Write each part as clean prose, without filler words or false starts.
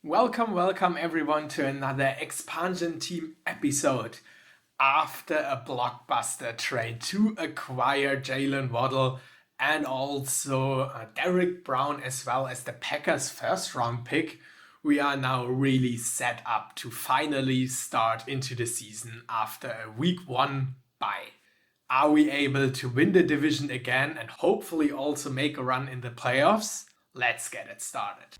Welcome everyone to another expansion team episode. After a blockbuster trade to acquire Jalen Waddle and also Derrick Brown as well as the Packers' first round pick, we are now really set up to finally start into the season after a week 1 bye. Are we able to win the division again and hopefully also make a run in the playoffs? Let's get it started.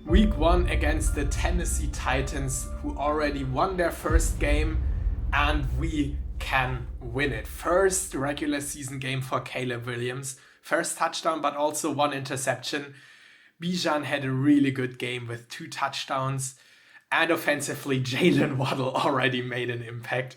Week 1 against the Tennessee Titans, who already won their first game, and we can win it. First regular season game for Caleb Williams. First touchdown, but also 1 interception. Bijan had a really good game with 2 touchdowns. And offensively, Jalen Waddle already made an impact.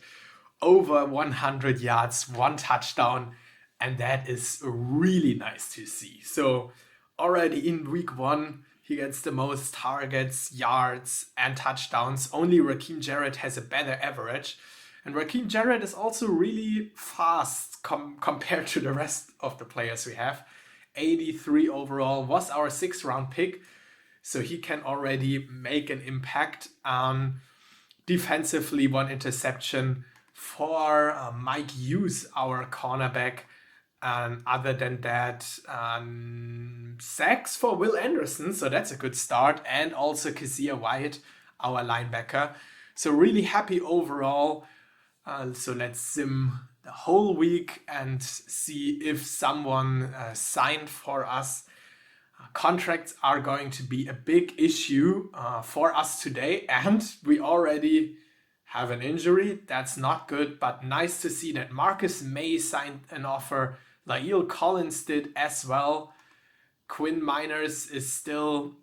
Over 100 yards, 1 touchdown. And that is really nice to see. So already in week 1, he gets the most targets, yards, and touchdowns. Only RAKIM JARRETT has a better average. And RAKIM JARRETT is also really fast compared to the rest of the players we have. 83 overall, was our 6th round pick. So he can already make an impact. Defensively, 1 interception for Mike Hughes, our cornerback. And other than that, sacks for Will Anderson, so that's a good start. And also Kazir White, our linebacker. So really happy overall. So let's sim the whole week and see if someone signed for us. Contracts are going to be a big issue for us today. And we already have an injury. That's not good, but nice to see that Marcus May signed an offer. Lael Collins did as well. Quinn Miners is still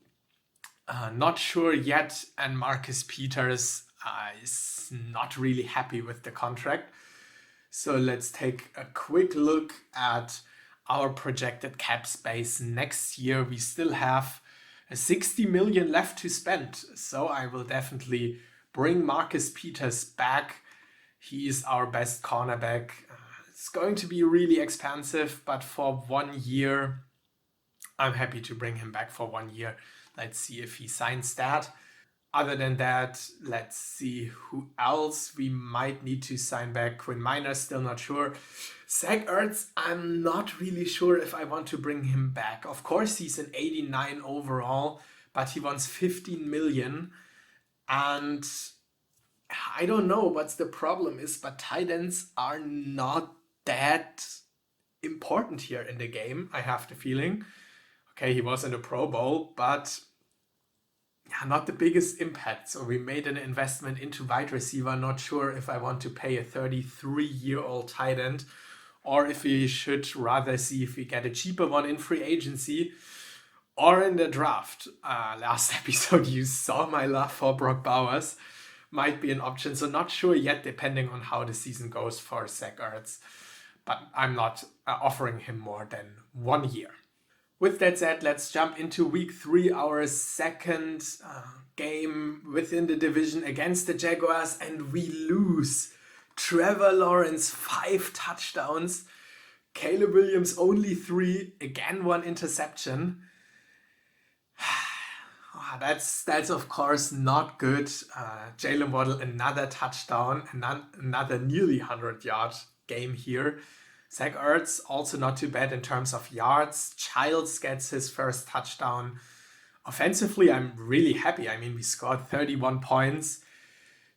not sure yet, and Marcus Peters is not really happy with the contract. So let's take a quick look at our projected cap space next year. We still have 60 million left to spend, so I will definitely bring Marcus Peters back. He is our best cornerback. It's going to be really expensive, but for 1 year, I'm happy to bring him back for 1 year. Let's see if he signs that. Other than that, let's see who else we might need to sign back. Quinn Miners, still not sure. Zach Ertz, I'm not really sure if I want to bring him back. Of course, he's an 89 overall, but he wants 15 million. And I don't know what the problem is, but tight ends are not that important here in the game, I have the feeling. Okay, he was in the Pro Bowl, but not the biggest impact. So we made an investment into wide receiver. Not sure if I want to pay a 33-year-old tight end or if we should rather see if we get a cheaper one in free agency or in the draft. Last episode, you saw my love for Brock Bowers. Might be an option. So not sure yet, depending on how the season goes for Zach Ertz. But I'm not offering him more than 1 year. With that said, let's jump into week 3, our second game within the division against the Jaguars, and we lose. Trevor Lawrence, 5 touchdowns. Caleb Williams, only 3. Again, 1 interception. That's of course not good. Jalen Waddle, another touchdown, another nearly 100-yard game here. Zach Ertz, also not too bad in terms of yards. Childs gets his first touchdown. Offensively, I'm really happy. I mean, we scored 31 points.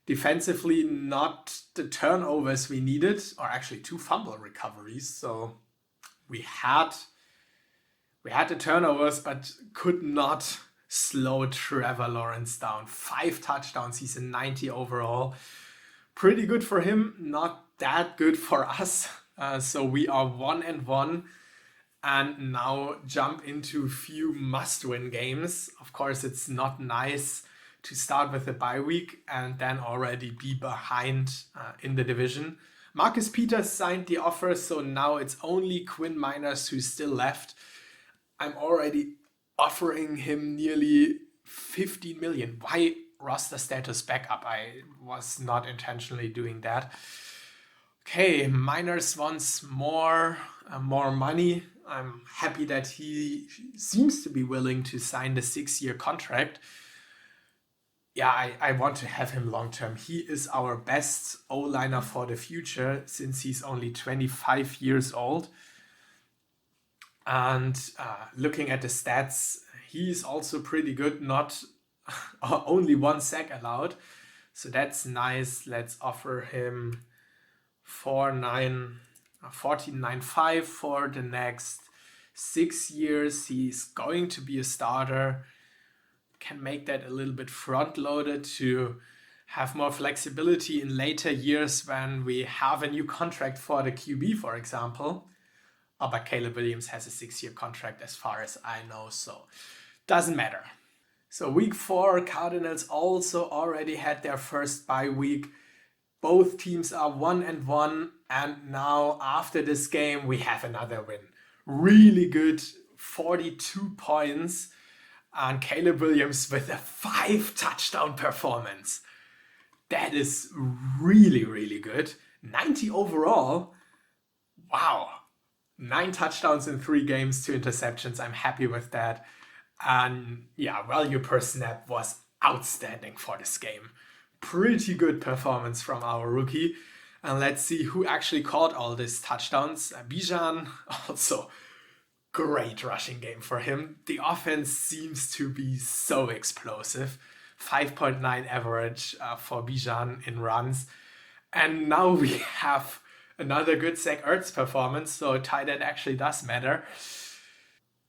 Defensively, not the turnovers we needed, or actually 2 fumble recoveries. So we had the turnovers, but could not slow Trevor Lawrence down. 5 touchdowns. He's a 90 overall. Pretty good for him. Not that good for us. So we are 1-1 and now jump into few must-win games. Of course, it's not nice to start with the bye week and then already be behind in the division. Marcus Peters signed the offer, so now it's only Quinn Miners who's still left. I'm already offering him nearly 15 million. Why roster status backup? I was not intentionally doing that. Okay, Miners wants more money. I'm happy that he seems to be willing to sign the 6-year contract. Yeah, I want to have him long term. He is our best O-liner for the future since he's only 25 years old. And looking at the stats, he's also pretty good, not only 1 sack allowed. So that's nice. Let's offer him 14.95 for the next 6 years. He's going to be a starter. Can make that a little bit front-loaded to have more flexibility in later years when we have a new contract for the QB, for example. Oh, but Caleb Williams has a 6-year contract as far as I know, so doesn't matter. So week 4, Cardinals also already had their first bye week. Both teams are 1-1, and now after this game we have another win. Really good, 42 points, and Caleb Williams with a 5-touchdown performance. That is really, really good. 90 overall. Wow. 9 touchdowns in 3 games, 2 interceptions. I'm happy with that. And yeah, value per snap was outstanding for this game. Pretty good performance from our rookie. And let's see who actually caught all these touchdowns. Bijan, also great rushing game for him. The offense seems to be so explosive. 5.9 average for Bijan in runs. And now we have another good Zach Ertz performance, so tight end actually does matter.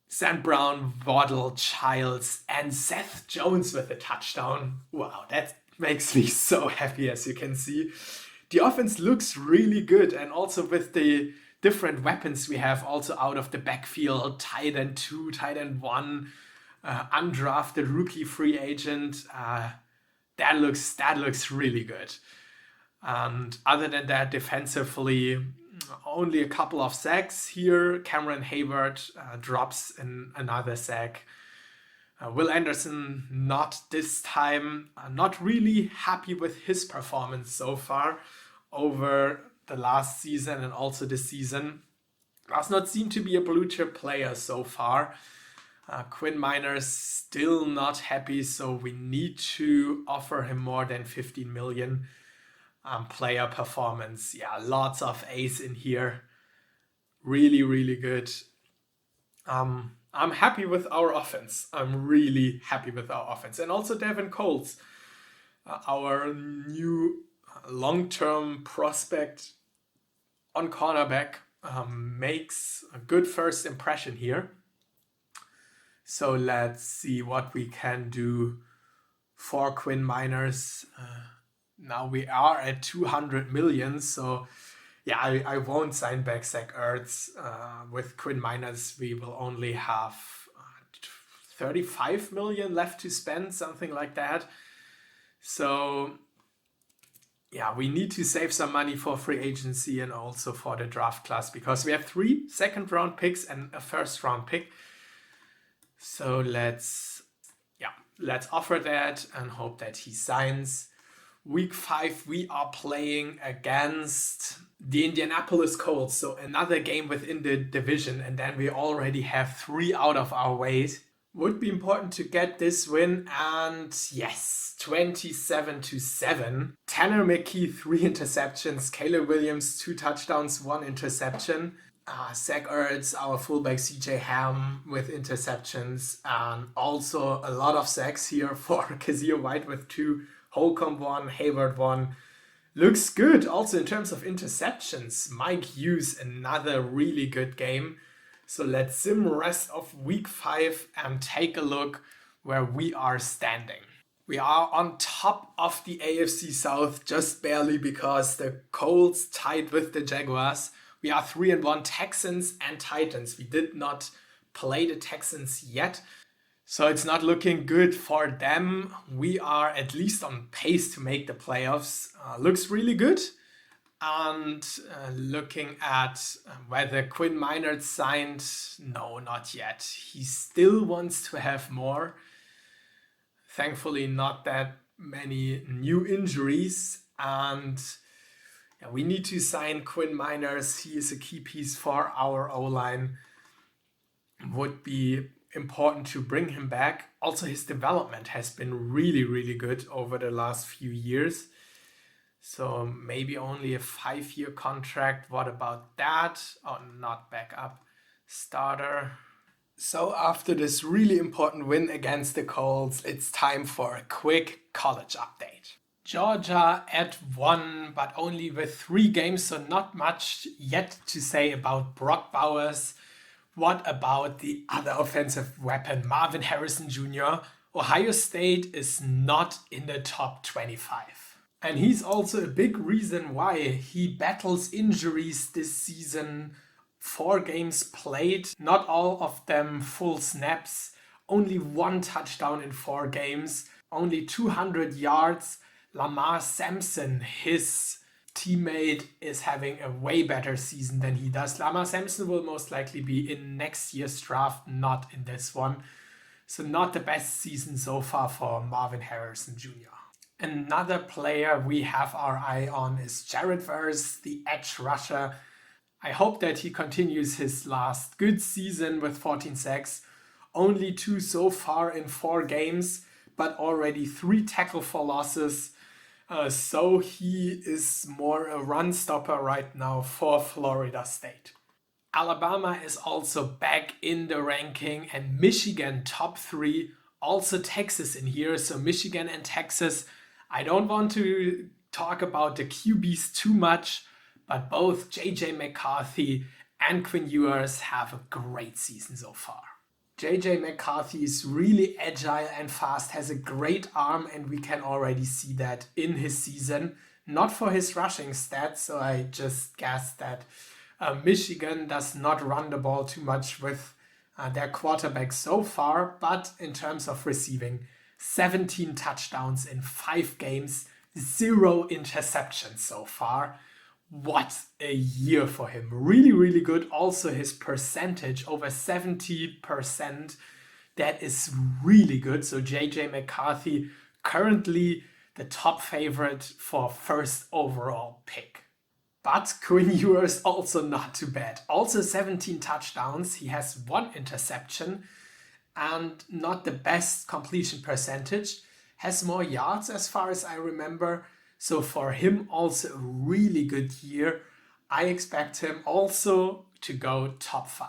Sam Brown, Waddle, Childs, and Seth Jones with a touchdown. Wow, that makes me so happy, as you can see. The offense looks really good, and also with the different weapons we have also out of the backfield, tight end 2, tight end 1, undrafted rookie free agent. That looks really good. And other than that, defensively, only a couple of sacks here. Cameron Hayward drops in another sack. Will Anderson, not this time. Not really happy with his performance so far over the last season and also this season. Does not seem to be a blue chip player so far. Quinn Miners still not happy, so we need to offer him more than 15 million. Player performance, yeah, lots of A's in here. Really, really good. I'm happy with our offense. I'm really happy with our offense. And also Devin Coles, our new long-term prospect on cornerback, makes a good first impression here. So let's see what we can do for Quinn Miners. Now we are at 200 million, so yeah, I won't sign back Zach Ertz. With Quinn Miners, we will only have 35 million left to spend, something like that. So yeah, we need to save some money for free agency and also for the draft class, because we have 3 second-round picks and a first-round pick. So let's offer that and hope that he signs. Week 5, we are playing against the Indianapolis Colts, so another game within the division, and then we already have 3 out of our ways. Would be important to get this win, and yes, 27-7. Tanner McKee, 3 interceptions, Caleb Williams, 2 touchdowns, 1 interception. Zach Ertz, our fullback CJ Ham with interceptions, and also a lot of sacks here for Kazir White with 2, Holcomb 1, Hayward 1. Looks good also in terms of interceptions. Mike Hughes, another really good game. So let's sim rest of week 5 and take a look where we are standing. We are on top of the AFC South just barely, because the Colts tied with the Jaguars. We are 3-1, Texans and Titans. We did not play the Texans yet. So it's not looking good for them. We are at least on pace to make the playoffs. Looks really good. And looking at whether Quinn Minard signed, no, not yet. He still wants to have more. Thankfully, not that many new injuries. And yeah, we need to sign Quinn Miners. He is a key piece for our O-line. Would be important to bring him back. Also, his development has been really, really good over the last few years. So maybe only a 5-year contract. What about that? Oh, not backup. Starter. So after this really important win against the Colts, it's time for a quick college update. Georgia at 1, but only with 3 games, so not much yet to say about Brock Bowers. What about the other offensive weapon, Marvin Harrison Jr.? Ohio State is not in the top 25. And he's also a big reason why he battles injuries this season. 4 games played, not all of them full snaps, only 1 touchdown in 4 games, only 200 yards. LAMAR Sampson, his teammate, is having a way better season than he does. LAMAR Sampson will most likely be in next year's draft, not in this one. So not the best season so far for Marvin Harrison Jr. Another player we have our eye on is JARRETT, the edge rusher. I hope that he continues his last good season with 14 sacks. Only 2 so far in 4 games, but already 3 tackle for losses. So he is more a run stopper right now for Florida State. Alabama is also back in the ranking, and Michigan top 3. Also Texas in here. So Michigan and Texas. I don't want to talk about the QBs too much, but both JJ McCarthy and Quinn Ewers have a great season so far. JJ McCarthy is really agile and fast, has a great arm, and we can already see that in his season. Not for his rushing stats, so I just guessed that Michigan does not run the ball too much with their quarterback so far, but in terms of receiving, 17 touchdowns in 5 games, 0 interceptions so far. What a year for him. Really, really good. Also his percentage, over 70%. That is really good. So JJ McCarthy, currently the top favorite for first overall pick. But Quinn Ewers also not too bad. Also 17 touchdowns. He has 1 interception and not the best completion percentage. Has more yards as far as I remember. So for him also a really good year. I expect him also to go top 5.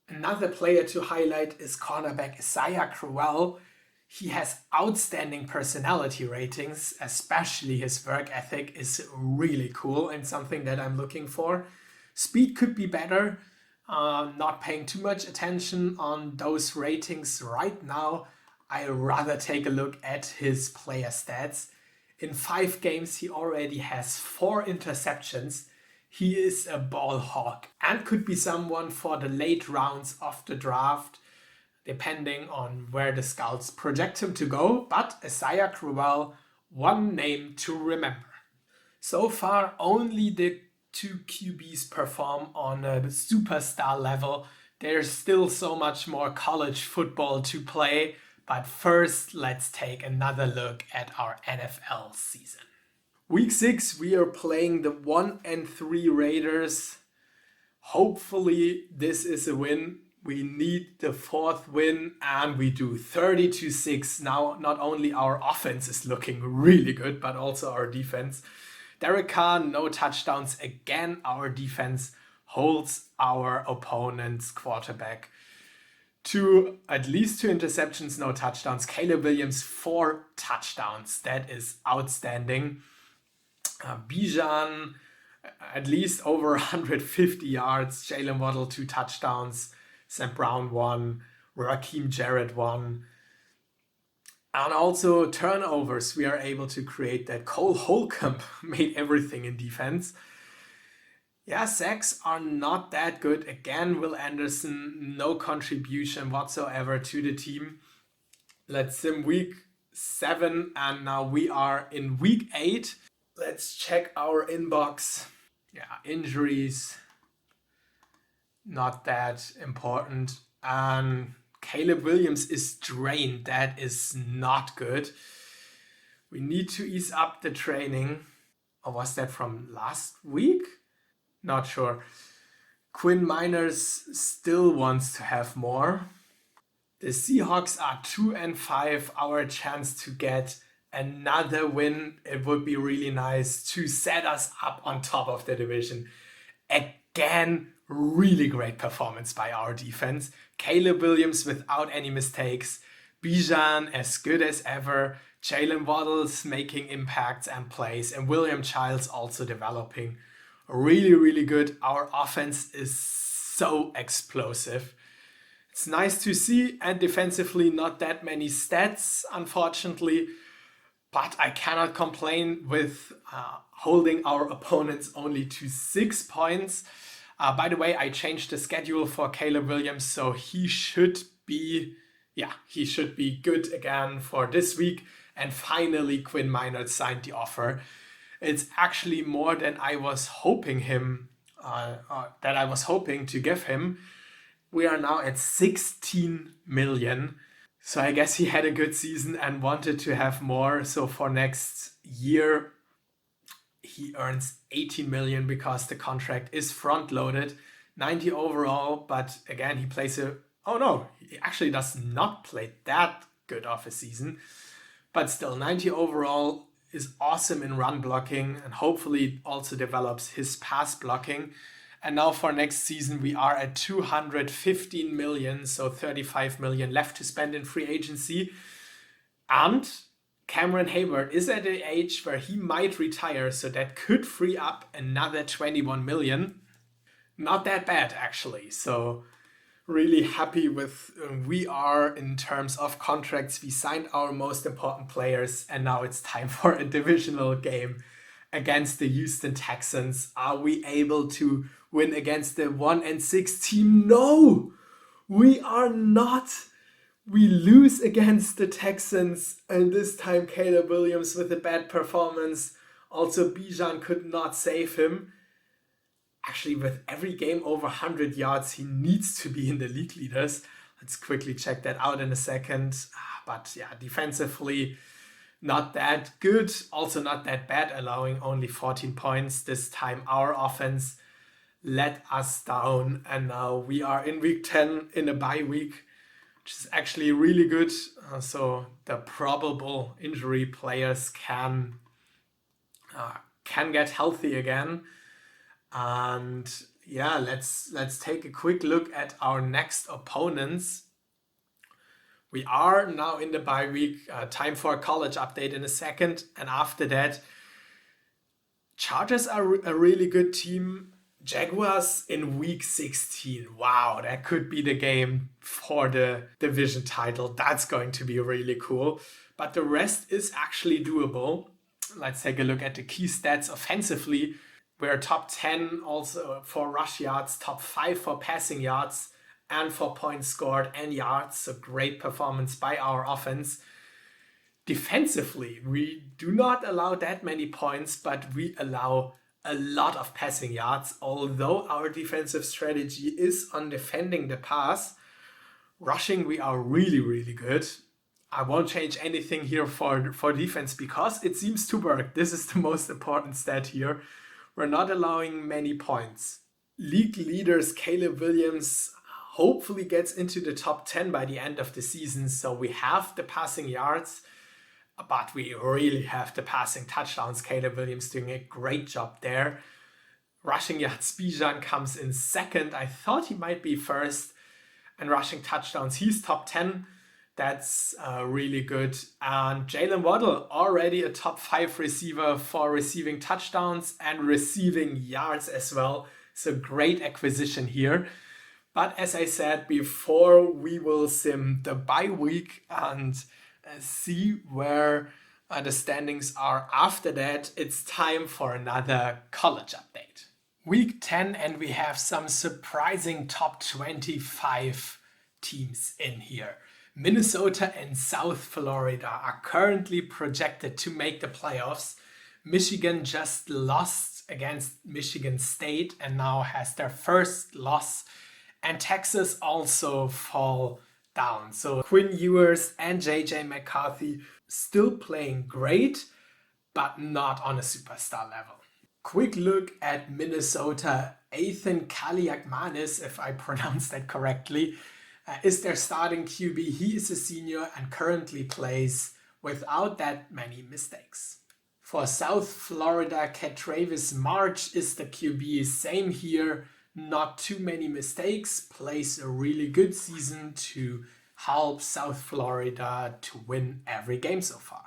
Another player to highlight is cornerback Isaiah Crowell. He has outstanding personality ratings, especially his work ethic is really cool and something that I'm looking for. Speed could be better. Not paying too much attention on those ratings right now. I rather take a look at his player stats. In 5 games, he already has 4 interceptions. He is a ball hawk and could be someone for the late rounds of the draft, depending on where the scouts project him to go. But Isaiah Crowell, one name to remember. So far, only the 2 QBs perform on a superstar level. There's still so much more college football to play. But first, let's take another look at our NFL season. Week 6, we are playing the 1-3 Raiders. Hopefully, this is a win. We need the 4th win, and we do 30-6. Now, not only our offense is looking really good, but also our defense. Derek Carr, no touchdowns again. Our defense holds our opponent's quarterback to at least 2 interceptions, no touchdowns. Caleb Williams, 4 touchdowns. That is outstanding. Bijan, at least over 150 yards. Jalen Waddle, 2 touchdowns. Sam Brown, 1. RAKIM Jarrett, 1. And also turnovers. We are able to create that. Cole Holcomb made everything in defense. Yeah, sacks are not that good. Again, Will Anderson, no contribution whatsoever to the team. Let's sim week 7 and now we are in week 8. Let's check our inbox. Yeah, injuries, not that important. And Caleb Williams is drained. That is not good. We need to ease up the training. Or was that from last week? Not sure. Quinn Miners still wants to have more. The Seahawks are 2-5. Our chance to get another win. It would be really nice to set us up on top of the division. Again, really great performance by our defense. Caleb Williams without any mistakes. Bijan as good as ever. Jalen Waddles making impacts and plays. And William Childs also developing really, really good. Our offense is so explosive. It's nice to see, and defensively not that many stats, unfortunately. But I cannot complain with holding our opponents only to 6 points. By the way, I changed the schedule for Caleb Williams, so he should be good again for this week. And finally, Quinn Minard signed the offer. It's actually more than I was hoping to give him. We are now at 16 million. So I guess he had a good season and wanted to have more. So for next year, he earns 18 million because the contract is front loaded. 90 overall, but again, he actually does not play that good of a season. But still, 90 overall is awesome in run blocking and hopefully also develops his pass blocking. And now for next season, we are at 215 million, so 35 million left to spend in free agency. And Cameron Hayward is at an age where he might retire, so that could free up another 21 million. Not that bad, actually. So really happy with we are in terms of contracts. We signed our most important players, and now it's time for a divisional game against the Houston Texans. Are we able to win against the 1-6 team? No, we are not. We lose against the Texans, and this time Caleb Williams with a bad performance. Also, Bijan could not save him. Actually, with every game over 100 yards, he needs to be in the league leaders. Let's quickly check that out in a second. But yeah, defensively, not that good. Also not that bad, allowing only 14 points. This time our offense let us down. And now we are in week 10 in a bye week, which is actually really good. So the probable injury players can get healthy again. And yeah, let's take a quick look at our next opponents. We are now in the bye week. Time for a college update in a second. And after that, Chargers are a really good team. Jaguars in week 16. Wow, that could be the game for the division title. That's going to be really cool. But the rest is actually doable. Let's take a look at the key stats offensively. We're top 10 also for rush yards, top 5 for passing yards, and for points scored and yards. So great performance by our offense. Defensively, we do not allow that many points, but we allow a lot of passing yards. Although our defensive strategy is on defending the pass, rushing we are really, really good. I won't change anything here for defense because it seems to work. This is the most important stat here. We're not allowing many points. League leaders Caleb Williams hopefully gets into the top 10 by the end of the season. So we have the passing yards, but we really have the passing touchdowns. Caleb Williams doing a great job there. Rushing yards, Bijan comes in second. I thought he might be first. And rushing touchdowns, he's top 10. That's really good. And Jalen Waddle, already a top 5 receiver for receiving touchdowns and receiving yards as well. So great acquisition here. But as I said before, we will sim the bye week and see where the standings are after that. It's time for another college update. Week 10, and we have some surprising top 25 teams in here. Minnesota and South Florida are currently projected to make the playoffs. Michigan just lost against Michigan State and now has their first loss. And Texas also fall down. So Quinn Ewers and JJ McCarthy still playing great, but not on a superstar level. Quick look at Minnesota. Ethan Kaliakmanis, if I pronounced that correctly, is their starting QB. He is a senior and currently plays without that many mistakes. For South Florida, Travis March is the QB. Same here, not too many mistakes. Plays a really good season to help South Florida to win every game so far.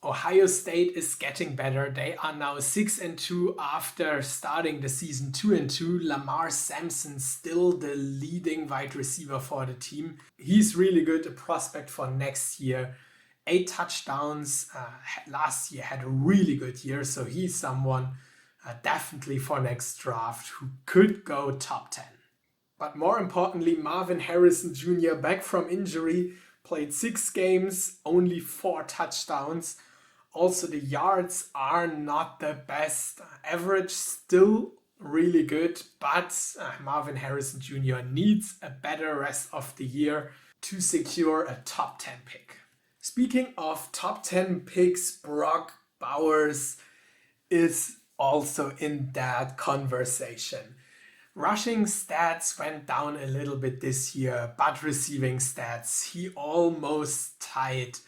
Ohio State is getting better. They are now 6-2 after starting the season 2-2. LAMAR SAMPSON still the leading wide receiver for the team. He's really good, a prospect for next year. 8 touchdowns. Last year had a really good year, so he's someone definitely for next draft who could go top 10. But more importantly, Marvin Harrison Jr. back from injury, played 6 games, only 4 touchdowns. Also, the yards are not the best. Average still really good, but Marvin Harrison Jr. needs a better rest of the year to secure a top 10 pick. Speaking of top 10 picks, Brock Bowers is also in that conversation. Rushing stats went down a little bit this year, but receiving stats, he almost tied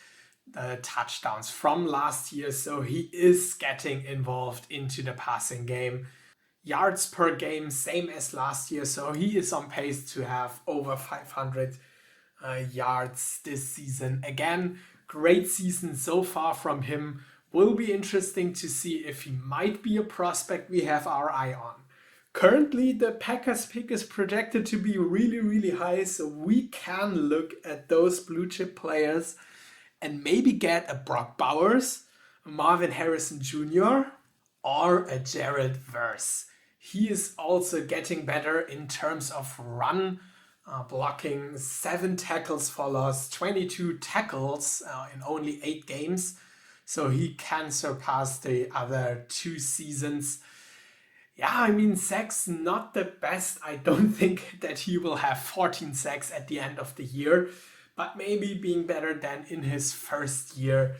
the touchdowns from last year, so he is getting involved into the passing game. Yards per game, same as last year, so he is on pace to have over 500 yards this season. Again, great season so far from him. Will be interesting to see if he might be a prospect we have our eye on. Currently, the Packers pick is projected to be really, really high, so we can look at those blue chip players and maybe get a Brock Bowers, a Marvin Harrison Jr., or a Jarrett Verse. He is also getting better in terms of run blocking, 7 tackles for loss, 22 tackles in only 8 games. So he can surpass the other 2 seasons. Yeah, I mean, sacks not the best. I don't think that he will have 14 sacks at the end of the year, but maybe being better than in his first year.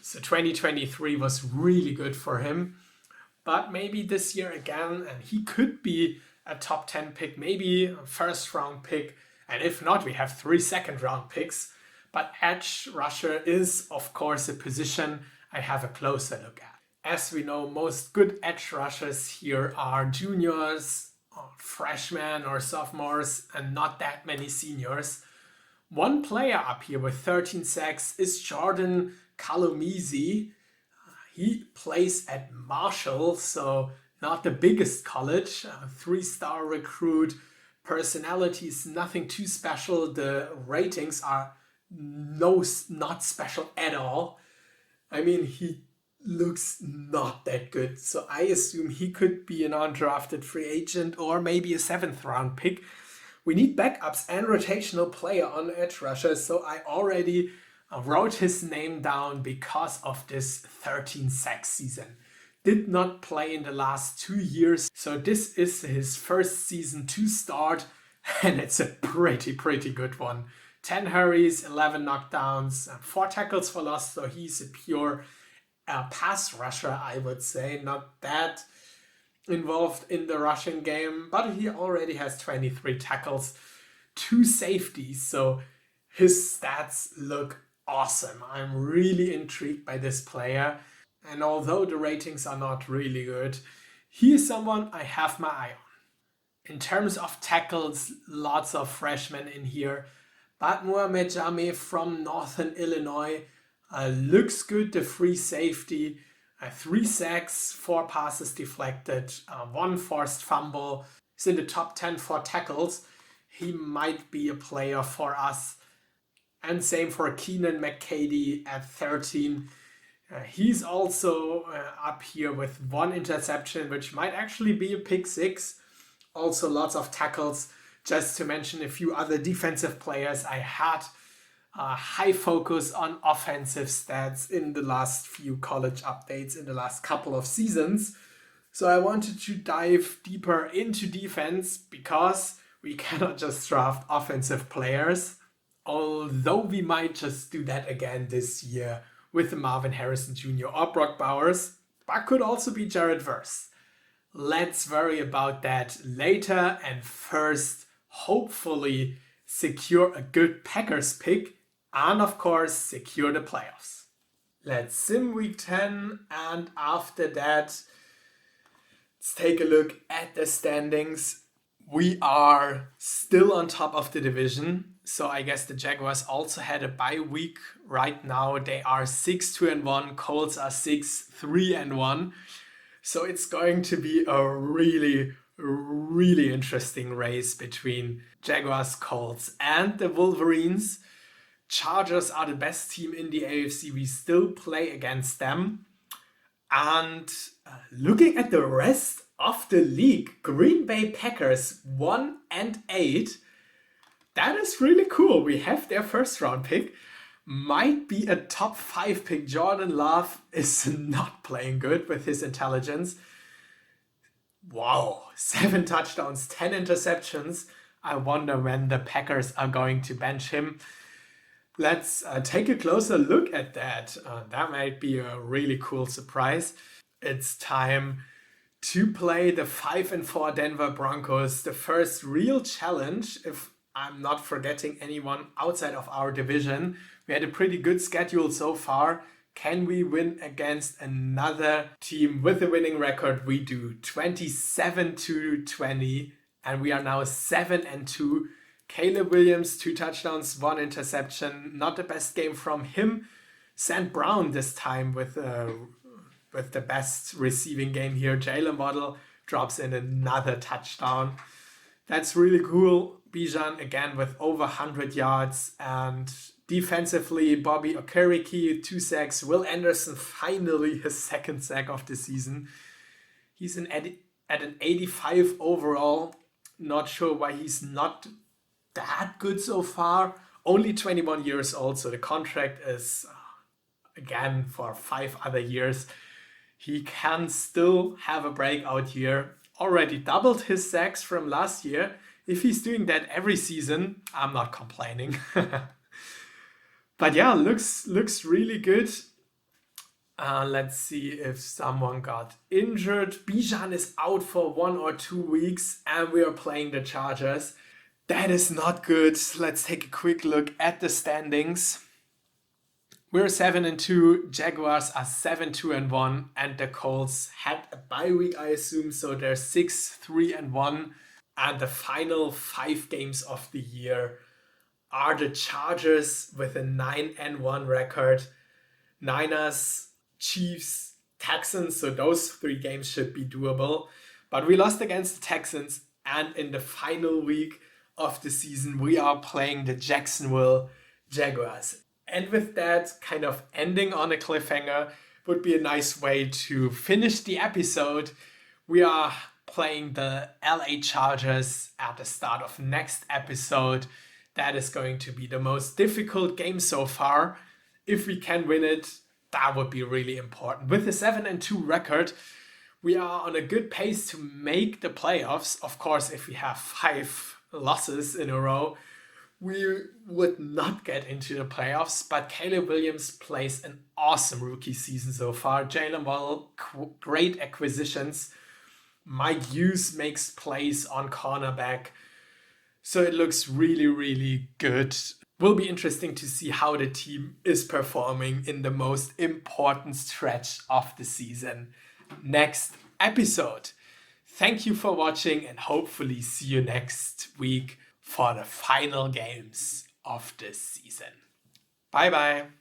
So 2023 was really good for him, but maybe this year again, and he could be a top 10 pick, maybe a first round pick. And if not, we have 3 second round picks. But edge rusher is, of course, a position I have a closer look at. As we know, most good edge rushers here are juniors, or freshmen or sophomores, and not that many seniors. One player up here with 13 sacks is Jordan Calomisi. He plays at Marshall, so not the biggest college. 3-star recruit. Personality is nothing too special. The ratings are not special at all. I mean, he looks not that good. So I assume he could be an undrafted free agent or maybe a 7th round pick. We need backups and rotational player on edge rusher. So I already wrote his name down because of this 13 sack season. Did not play in the last 2 years. So this is his first season to start. And it's a pretty good one. 10 hurries, 11 knockdowns, 4 tackles for loss. So he's a pure pass rusher, I would say. Not that involved in the rushing game, but he already has 23 tackles, 2 safeties. So his stats look awesome. I'm really intrigued by this player. And although the ratings are not really good, he is someone I have my eye on. In terms of tackles, lots of freshmen in here. But Mohamed Jame from Northern Illinois looks good, the free safety. 3 sacks, 4 passes deflected, 1 forced fumble. He's in the top 10 for tackles. He might be a player for us. And same for Keenan McCady at 13. He's also up here with 1 interception, which might actually be a pick 6. Also lots of tackles. Just to mention a few other defensive players I had high focus on offensive stats in the last few college updates in the last couple of seasons. So I wanted to dive deeper into defense because we cannot just draft offensive players, although we might just do that again this year with Marvin Harrison Jr. or Brock Bowers, but could also be Jarrett Verse. Let's worry about that later, and first, hopefully, secure a good Packers pick and, of course, secure the playoffs. Let's sim week 10, and after that, let's take a look at the standings. We are still on top of the division, so I guess the Jaguars also had a bye week. Right now, they are 6-2-1, Colts are 6-3-1. So it's going to be a really, really interesting race between Jaguars, Colts, and the Wolverines. Chargers are the best team in the AFC. We still play against them. And looking at the rest of the league, Green Bay Packers 1-8. That is really cool. We have their first round pick. Might be a top 5 pick. Jordan Love is not playing good with his intelligence. Wow, 7 touchdowns, 10 interceptions. I wonder when the Packers are going to bench him. Let's take a closer look at that. That might be a really cool surprise. It's time to play the 5-4 Denver Broncos, the first real challenge, if I'm not forgetting anyone outside of our division. We had a pretty good schedule so far. Can we win against another team with a winning record? We do 27-20, and we are now 7-2. Caleb Williams, 2 touchdowns, 1 interception. Not the best game from him. St. Brown this time with the best receiving game here. Jalen Waddle drops in another touchdown. That's really cool. Bijan again with over 100 yards, and defensively, Bobby Okereke, 2 sacks. Will Anderson, finally his 2nd sack of the season. He's at an 85 overall. Not sure why he's not that good so far. Only 21 years old, so the contract is, again, for 5 other years. He can still have a breakout year. Already doubled his sacks from last year. If he's doing that every season, I'm not complaining. But yeah, looks really good. Let's see if someone got injured. Bijan is out for 1 or 2 weeks, and we are playing the Chargers. That is not good. Let's take a quick look at the standings. We're 7-2, Jaguars are 7-2-1, and the Colts had a bye week, I assume, so they're 6-3-1. And the final 5 games of the year are the Chargers with a 9-1 record, Niners, Chiefs, Texans, so those 3 games should be doable. But we lost against the Texans, and in the final week of the season, we are playing the Jacksonville Jaguars. And with that, kind of ending on a cliffhanger would be a nice way to finish the episode. We are playing the LA Chargers at the start of next episode. That is going to be the most difficult game so far. If we can win it, that would be really important. With a 7-2 record, we are on a good pace to make the playoffs. Of course, if we have 5 losses in a row, we would not get into the playoffs. But Caleb Williams plays an awesome rookie season so far. Jalen Waddle, great acquisitions. Mike Hughes makes plays on cornerback. So it looks really, really good. Will be interesting to see how the team is performing in the most important stretch of the season. Next episode. Thank you for watching, and hopefully see you next week for the final games of this season. Bye bye.